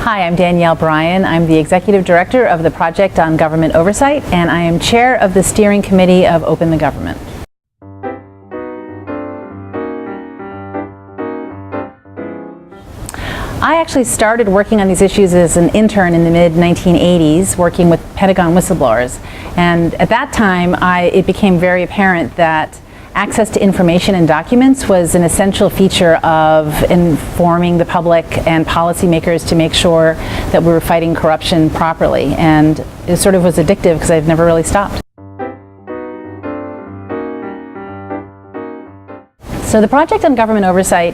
Hi, I'm Danielle Bryan. I'm the Executive Director of the Project on Government Oversight, and I am Chair of the Steering Committee of Open the Government. I actually started working on these issues as an intern in the mid-1980s, working with Pentagon whistleblowers. And at that time, it became very apparent that access to information and documents was an essential feature of informing the public and policymakers to make sure that we were fighting corruption properly. And it sort of was addictive because I've never really stopped. So the Project on Government Oversight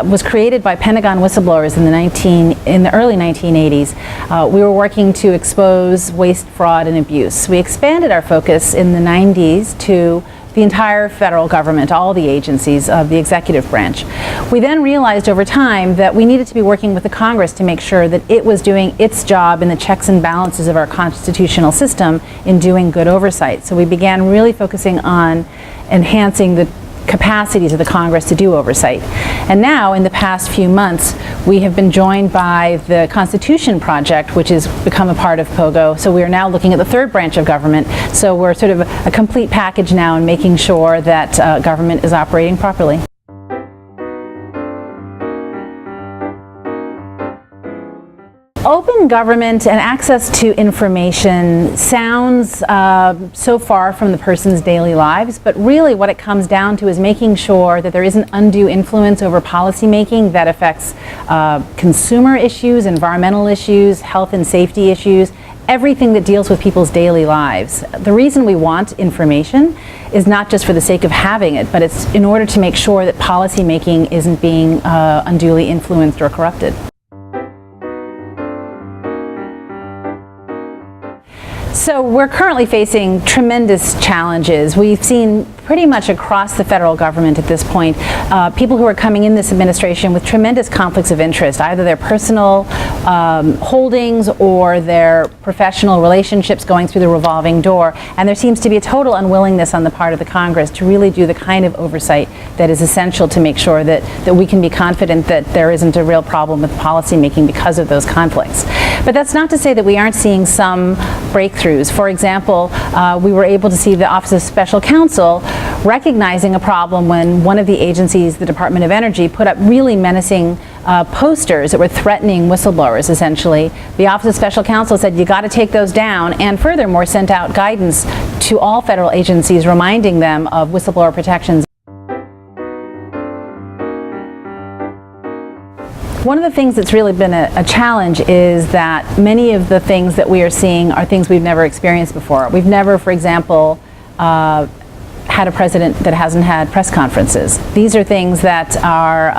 was created by Pentagon whistleblowers in the early 1980s. We were working to expose waste, fraud, and abuse. We expanded our focus in the 90s to the entire federal government, all the agencies of the executive branch. We then realized over time that we needed to be working with the Congress to make sure that it was doing its job in the checks and balances of our constitutional system in doing good oversight. So we began really focusing on enhancing the capacities of the Congress to do oversight. And now, in the past few months, we have been joined by the Constitution Project, which has become a part of POGO. So we are now looking at the third branch of government. So we're sort of a complete package now in making sure that government is operating properly. Open government and access to information sounds so far from the person's daily lives, but really what it comes down to is making sure that there isn't undue influence over policymaking that affects consumer issues, environmental issues, health and safety issues, everything that deals with people's daily lives. The reason we want information is not just for the sake of having it, but it's in order to make sure that policymaking isn't being unduly influenced or corrupted. So we're currently facing tremendous challenges. We've seen pretty much across the federal government at this point, people who are coming in this administration with tremendous conflicts of interest, either their personal holdings or their professional relationships going through the revolving door. And there seems to be a total unwillingness on the part of the Congress to really do the kind of oversight that is essential to make sure that we can be confident that there isn't a real problem with policymaking because of those conflicts. But that's not to say that we aren't seeing some breakthroughs. For example, we were able to see the Office of Special Counsel recognizing a problem when one of the agencies, the Department of Energy, put up really menacing posters that were threatening whistleblowers, essentially. The Office of Special Counsel said, you got to take those down, and furthermore sent out guidance to all federal agencies reminding them of whistleblower protections. One of the things that's really been a challenge is that many of the things that we are seeing are things we've never experienced before. We've never, for example, had a president that hasn't had press conferences. These are things that are,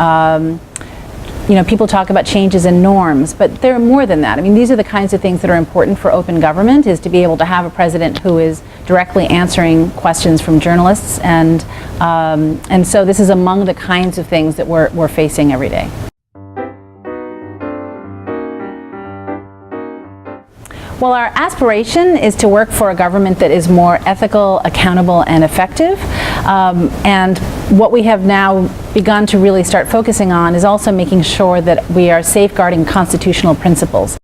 people talk about changes in norms, but they're more than that. I mean, these are the kinds of things that are important for open government, is to be able to have a president who is directly answering questions from journalists, and so this is among the kinds of things that we're facing every day. Well, our aspiration is to work for a government that is more ethical, accountable, and effective. And what we have now begun to really start focusing on is also making sure that we are safeguarding constitutional principles.